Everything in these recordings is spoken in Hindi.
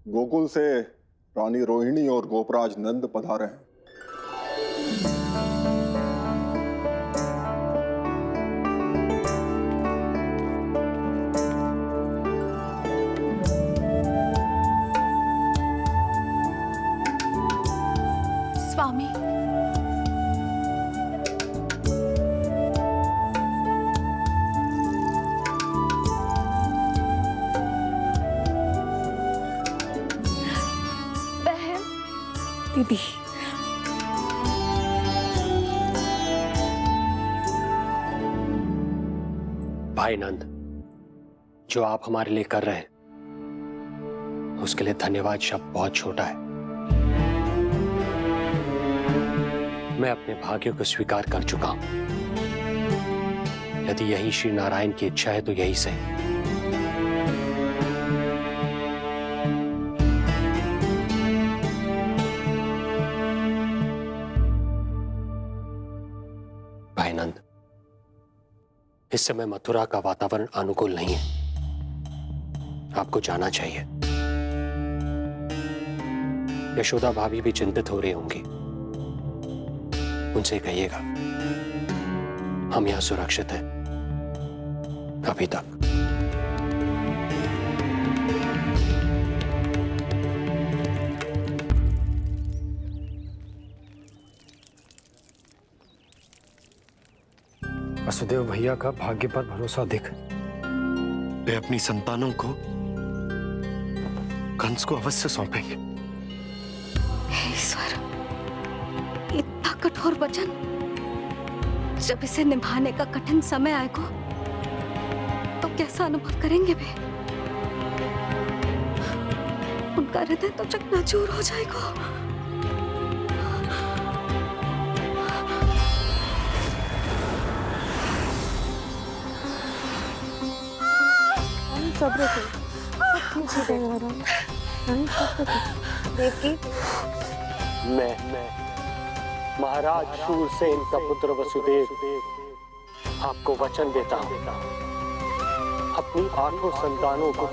गोकुल से रानी रोहिणी और गोपराज नंद पधारे हैं। स्वामी, बहन, दीदी, भाई नंद, जो आप हमारे लिए कर रहे हैं उसके लिए धन्यवाद शब्द बहुत छोटा है। मैं अपने भाग्य को स्वीकार कर चुका हूं। यदि यही श्री नारायण की इच्छा है तो यही सही। भाई नंद, इस समय मथुरा का वातावरण अनुकूल नहीं है। आपको जाना चाहिए। यशोदा भाभी भी चिंतित हो रही होंगी। उनसे कहिएगा हम यहां सुरक्षित हैं अभी तक। वसुदेव भैया का भाग्य पर भरोसा देख वे अपनी संतानों को कंस को अवश्य सौंपेंगे। ईश्वर, इतना कठोर वचन, जब इसे निभाने का कठिन समय आएगा तो कैसा अनुभव करेंगे वे? उनका हृदय तो चकनाचूर हो जाएगा। सब्र करो, सब ठीक हो जाएगा। देवकी, मैं महाराज शूरसेन का पुत्र वसुदेव आपको वचन देता हूं, अपनी 8 संतानों को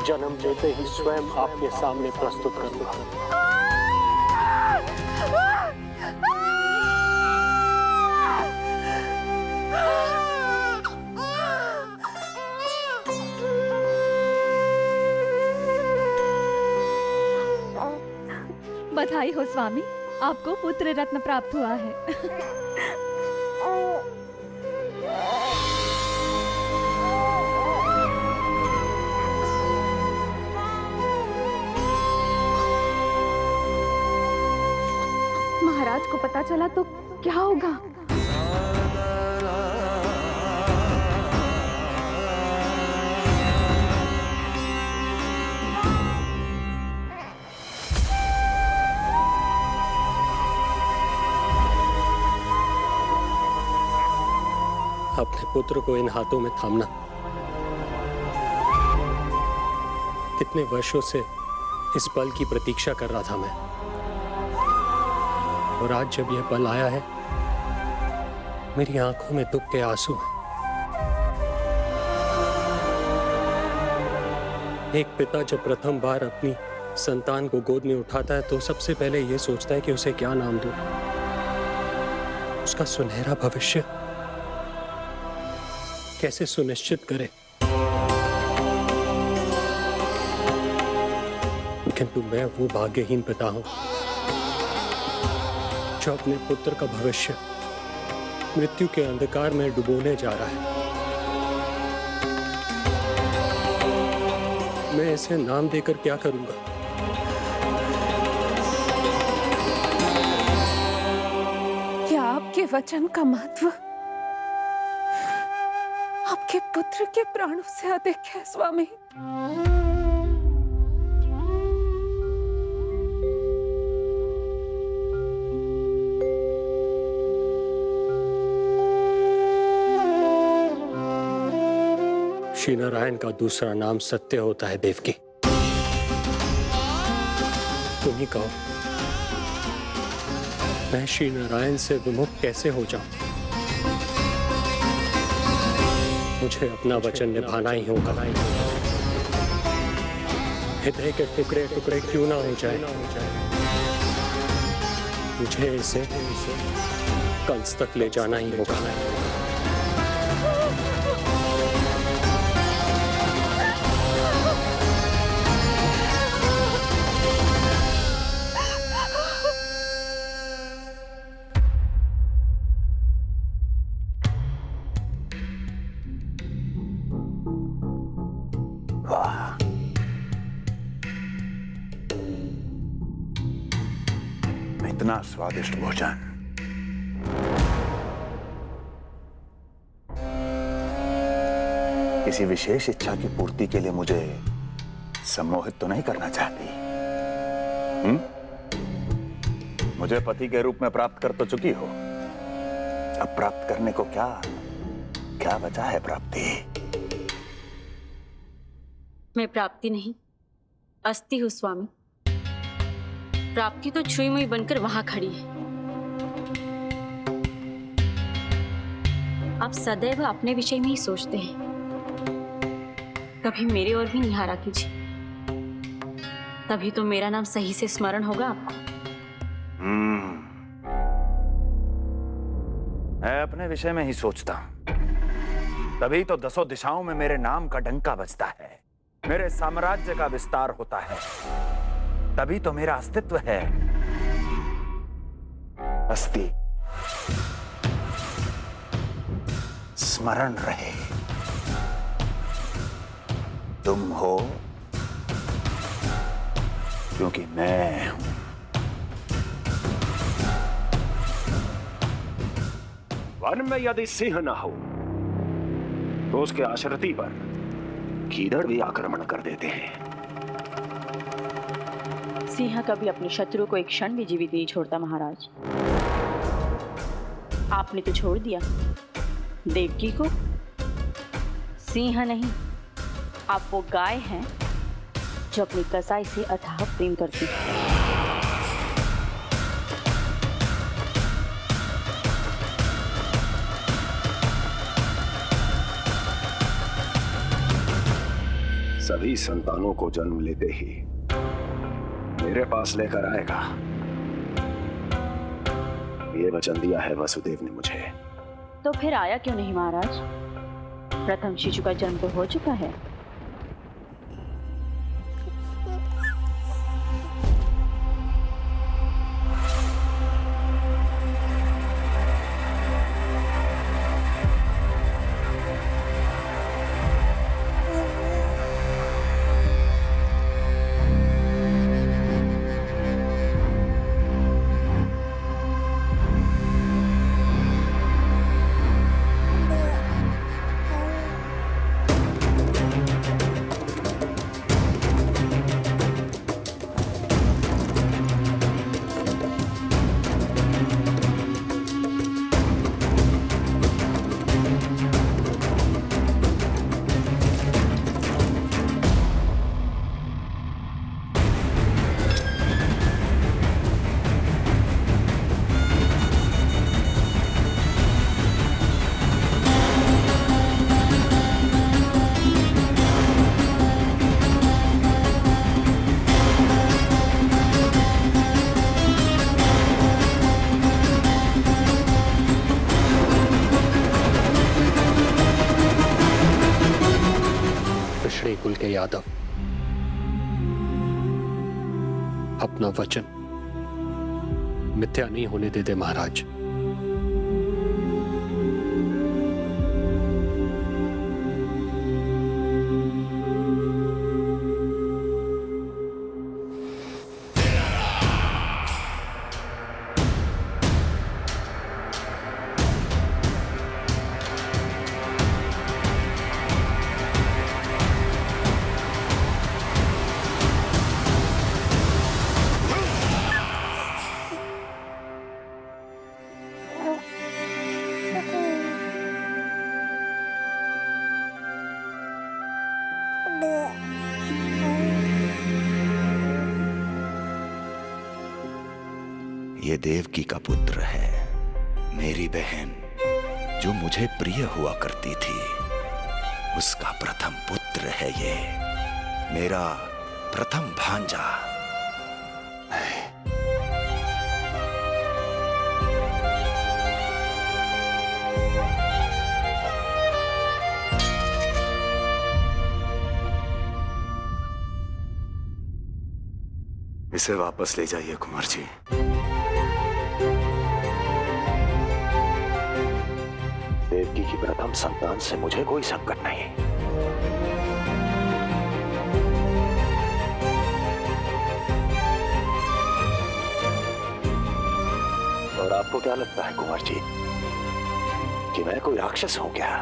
जन्म देते ही स्वयं आपके सामने प्रस्तुत करूंगा। बधाई हो स्वामी, आपको पुत्र रत्न प्राप्त हुआ है। महाराज को पता चला तो क्या होगा? अपने पुत्र को इन हाथों में थामना। कितने वर्षों से इस पल की प्रतीक्षा कर रहा था मैं, और आज जब यह पल आया है मेरी आंखों में दुख के आंसू हैं। एक पिता जब प्रथम बार अपनी संतान को गोद में उठाता है तो सबसे पहले यह सोचता है कि उसे क्या नाम दूं, उसका सुनहरा भविष्य कैसे सुनिश्चित करे। किंतु मैं वो भाग्यहीन पिता हूं जो अपने पुत्र का भविष्य मृत्यु के अंधकार में डुबोने जा रहा है। मैं इसे नाम देकर क्या करूंगा? क्या आपके वचन का महत्व आपके पुत्र के प्राणों से अधिक है स्वामी? श्री नारायण का दूसरा नाम सत्य होता है देवकी। तुम ही कहो, मैं श्री नारायण से विमुख कैसे हो जाऊं? मुझे अपना वचन निभाना ही होगा। हृदय के टुकड़े टुकड़े क्यों ना हो जाए, मुझे इसे कंस तक ले जाना ही होगा। वाह, इतना स्वादिष्ट भोजन किसी विशेष इच्छा की पूर्ति के लिए मुझे सम्मोहित तो नहीं करना चाहती? मुझे पति के रूप में प्राप्त कर तो चुकी हो, अब प्राप्त करने को क्या क्या बचा है प्राप्ति? मैं प्राप्ति नहीं, अस्थि हूँ स्वामी। प्राप्ति तो छुई मुई बनकर वहां खड़ी है। आप सदैव अपने विषय में ही सोचते हैं, कभी मेरे और भी निहारा कीजिए, तभी तो मेरा नाम सही से स्मरण होगा आपको। मैं अपने विषय में ही सोचता हूं, तभी तो दसों दिशाओं में मेरे नाम का डंका बजता है, मेरे साम्राज्य का विस्तार होता है, तभी तो मेरा अस्तित्व है। अस्थि स्मरण रहे, तुम हो क्योंकि मैं हूं। वन में यदि सिंह न हो तो उसके आश्रिति पर गीदड़ भी आक्रमण कर देते हैं। सिंह कभी अपने शत्रु को एक क्षण भी जीवित नहीं छोड़ता महाराज। आपने तो छोड़ दिया देवकी को। सिंह नहीं, आप वो गाय हैं जो अपनी कसाई से अथाह प्रेम करती है। सभी संतानों को जन्म लेते ही मेरे पास लेकर आएगा, ये वचन दिया है वसुदेव ने मुझे। तो फिर आया क्यों नहीं महाराज? प्रथम शिशु का जन्म तो हो चुका है। कुल के यादव, अपना वचन मिथ्या नहीं होने देते महाराज। ये देवकी का पुत्र है, मेरी बहन जो मुझे प्रिय हुआ करती थी, उसका प्रथम पुत्र है ये। मेरा प्रथम भांजा। इसे वापस ले जाइए कुंवर जी। देवकी की प्रथम संतान से मुझे कोई संकट नहीं। और आपको क्या लगता है कुंवर जी कि मैं कोई राक्षस हूं क्या?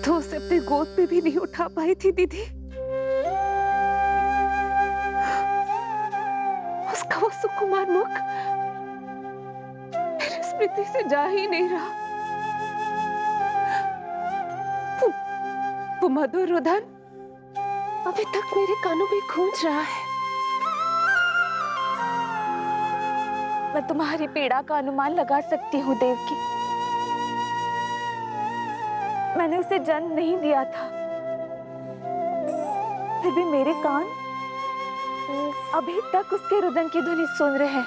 तो उसे अपनी गोद पे भी नहीं उठा पाई थी दीदी। उसका वो सुकुमार मुख मेरी स्मृति से जा ही नहीं रहा। वो मधुर रुदन अभी तक मेरे कानों में गूंज रहा है। मैं तुम्हारी पीड़ा का अनुमान लगा सकती हूँ देवकी। मैंने उसे जन्म नहीं दिया था, फिर भी मेरे कान अभी तक उसके रुदन की ध्वनि सुन रहे हैं।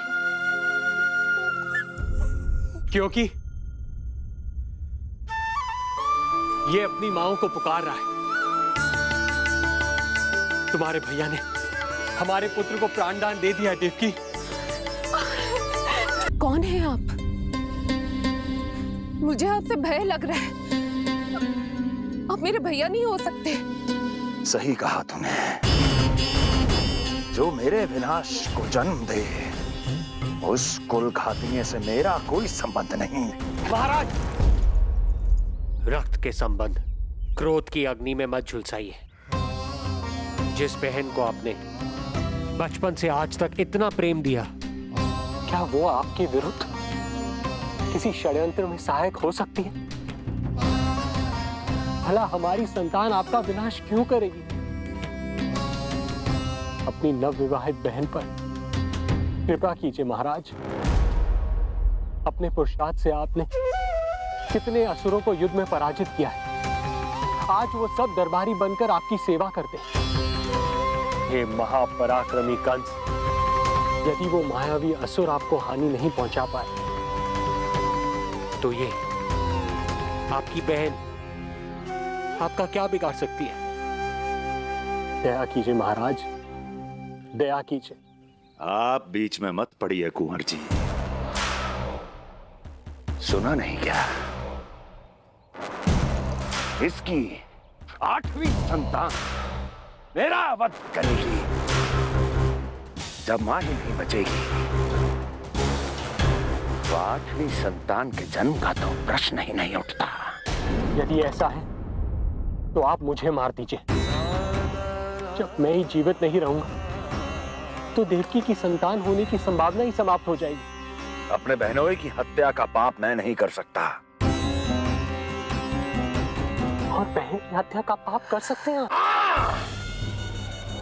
क्योंकि ये अपनी माओ को पुकार रहा है। तुम्हारे भैया ने हमारे पुत्र को प्राणदान दे दिया देवकी। कौन है आप? मुझे आपसे भय लग रहा है। आप मेरे भैया नहीं हो सकते। सही कहा तूने। जो मेरे विनाश को जन्म दे उस कुल घातिनी से मेरा कोई संबंध नहीं। महाराज, रक्त के संबंध क्रोध की अग्नि में मत झुलसाइए। जिस बहन को आपने बचपन से आज तक इतना प्रेम दिया, क्या वो आपके विरुद्ध किसी षड्यंत्र में सहायक हो सकती है? भला हमारी संतान आपका विनाश क्यों करेगी? अपनी नवविवाहित बहन पर कृपा कीजिए महाराज। अपने पुरुषार्थ से आपने कितने असुरों को युद्ध में पराजित किया है। आज वो सब दरबारी बनकर आपकी सेवा करते हैं। हे महापराक्रमी कंस, यदि वो मायावी असुर आपको हानि नहीं पहुंचा पाए तो ये आपकी बहन आपका क्या बिगाड़ सकती है? दया कीजिए महाराज, दया कीजिए। आप बीच में मत पड़िए कुंवर जी। सुना नहीं क्या? इसकी 8वीं संतान मेरा वध करेगी। जब मां ही नहीं बचेगी तो 8वीं संतान के जन्म का तो प्रश्न ही नहीं उठता। यदि ऐसा है तो आप मुझे मार दीजिए। जब मैं ही जीवित नहीं रहूंगा तो देवकी की संतान होने की संभावना ही समाप्त हो जाएगी। अपने बहनोई की हत्या का पाप मैं नहीं कर सकता। और बहन की हत्या का पाप कर सकते हैं?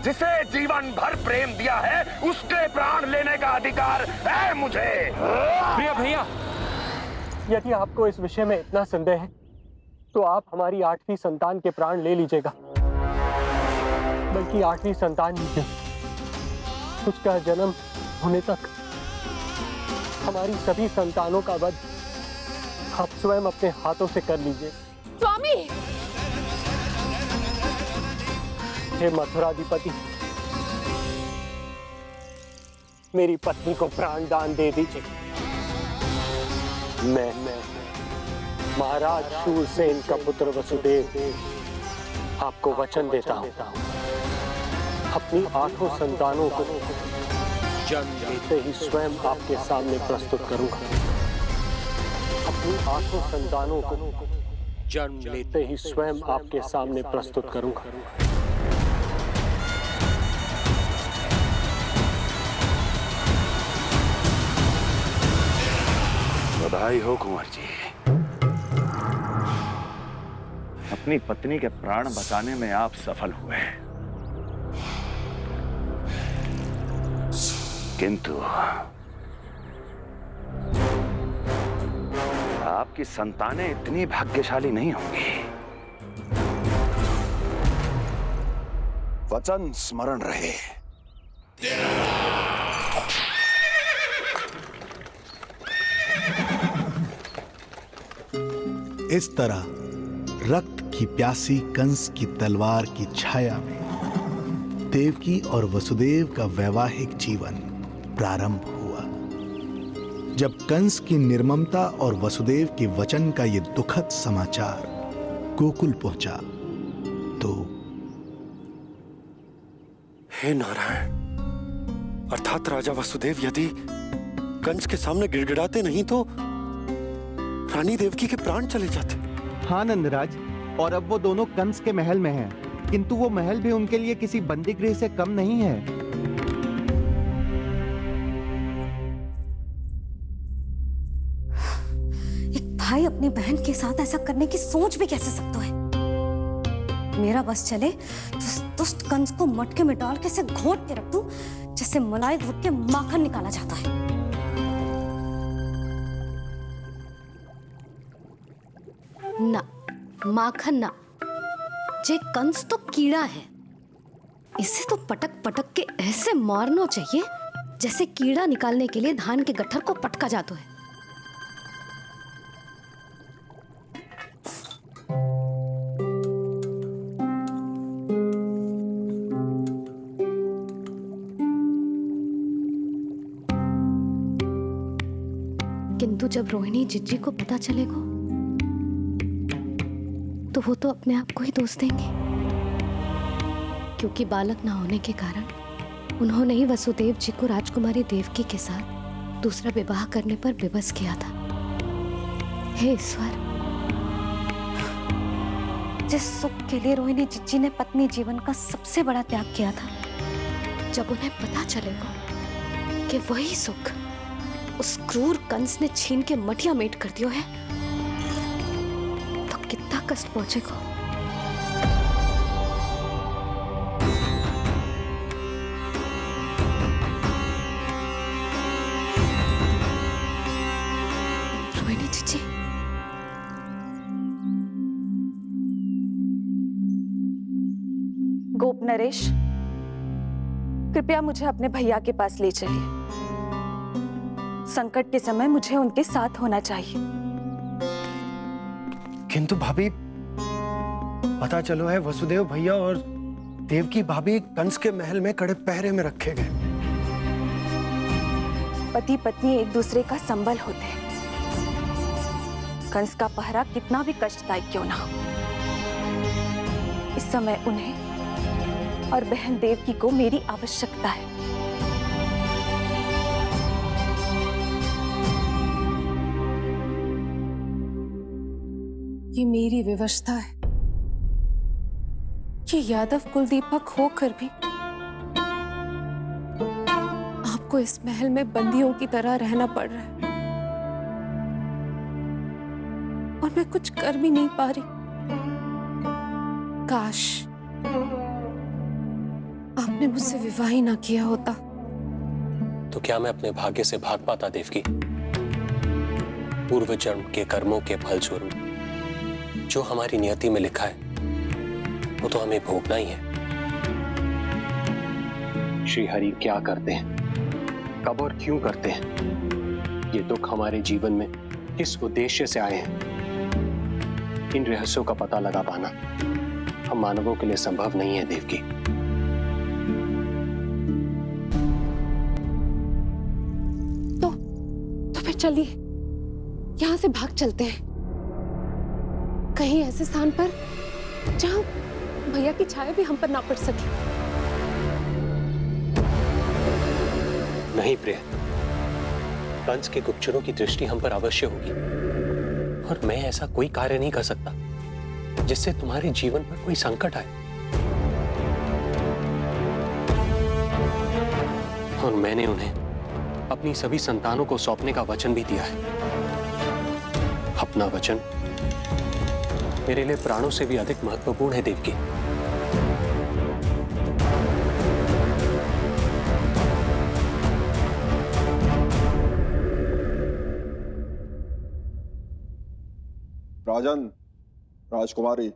जिसे जीवन भर प्रेम दिया है उसके प्राण लेने का अधिकार है मुझे। प्रिय भैया, यदि आपको इस विषय में इतना संदेह है तो आप हमारी 8वीं संतान के प्राण ले लीजिएगा। बल्कि 8वीं संतान ही क्यों, उसका जन्म होने तक हमारी सभी संतानों का वध आप स्वयं अपने हाथों से कर लीजिए। स्वामी! हे मथुराधिपति, मेरी पत्नी को प्राण दान दे दीजिए। मैं महाराज शूरसेन का पुत्र वसुदेव आपको वचन देता हूं अपनी 8 संतानों को जन्म लेते ही स्वयं आपके सामने प्रस्तुत करूंगा। अपनी 8 संतानों को जन्म लेते ही स्वयं आपके सामने प्रस्तुत करूंगा। बधाई हो कुंवर जी, अपनी पत्नी के प्राण बचाने में आप सफल हुए, किंतु आपकी संतानें इतनी भाग्यशाली नहीं होंगी। वचन स्मरण रहे। इस तरह रक्त की प्यासी कंस की तलवार की छाया में देवकी और वसुदेव का वैवाहिक जीवन प्रारंभ हुआ। जब कंस की निर्ममता और वसुदेव के वचन का ये दुखद समाचार गोकुल पहुंचा तो हे नारायण, अर्थात राजा वसुदेव यदि कंस के सामने गिड़गिड़ाते नहीं तो रानी देवकी के प्राण चले जाते। हाँ नंदराज, और अब वो दोनों कंस के महल में हैं, किंतु वो महल भी उनके लिए किसी बंदीगृह से कम नहीं है। एक भाई अपनी बहन के साथ ऐसा करने की सोच भी कैसे सकता है? मेरा बस चले तो उस दुष्ट कंस को मटके में डाल के इसे घोंट के रख दूं, जैसे मलाई घोट के माखन निकाला जाता है। ना, माखन ना, जे कंस तो कीड़ा है, इसे तो पटक पटक के ऐसे मारना चाहिए जैसे कीड़ा निकालने के लिए धान के गट्ठर को पटका जाता है। किंतु जब रोहिणी जिज्जी को पता चलेगा तो वो तो अपने आप को ही दोष देंगे, क्योंकि बालक ना होने के कारण उन्होंने ही वसुदेव जी को राजकुमारी देवकी के साथ दूसरा विवाह करने पर विवश किया था। हे ईश्वर, जिस सुख के लिए रोहिणी जिज्जी ने पत्नी जीवन का सबसे बड़ा त्याग किया था, जब उन्हें पता चलेगा कि वही सुख उस क्रूर कंस ने छीन के मटिया मेट कर दिया है, तो कितना कष्ट पहुंचेगा। रोहिणी जीजी, गोप नरेश, कृपया मुझे अपने भैया के पास ले चलिए। संकट के समय मुझे उनके साथ होना चाहिए। किंतु भाभी, पता चलो है वसुदेव भैया और देवकी भाभी कंस के महल में कड़े पहरे में रखे गए। पति पत्नी एक दूसरे का संबल होते हैं। कंस का पहरा कितना भी कष्टदायक क्यों ना हो, इस समय उन्हें और बहन देवकी को मेरी आवश्यकता है। ये मेरी विवशता है। ये यादव कुलदीपक होकर भी आपको इस महल में बंदियों की तरह रहना पड़ रहा है, और मैं कुछ कर भी नहीं पा रही। काश आपने मुझसे विवाह ही ना किया होता। तो क्या मैं अपने भाग्य से भाग पाता देवकी? पूर्व जन्म के कर्मों के फलस्वरूप जो हमारी नियति में लिखा है वो तो हमें भोगना ही है। श्री हरि क्या करते हैं, कब और क्यों करते हैं, ये दुख हमारे जीवन में किस उद्देश्य से आए हैं, इन रहस्यों का पता लगा पाना हम मानवों के लिए संभव नहीं है देवकी। तो फिर चलिए यहां से भाग चलते हैं, कहीं ऐसे स्थान पर जहां भैया की छाया भी हम पर ना पड़ सके। नहीं प्रिय, कंस के गुप्तचरों की दृष्टि हम पर अवश्य होगी, और मैं ऐसा कोई कार्य नहीं कर सकता जिससे तुम्हारे जीवन पर कोई संकट आए। और मैंने उन्हें अपनी सभी संतानों को सौंपने का वचन भी दिया है। अपना वचन मेरे लिए प्राणों से भी अधिक महत्वपूर्ण है देवकी। राजन, राजकुमारी,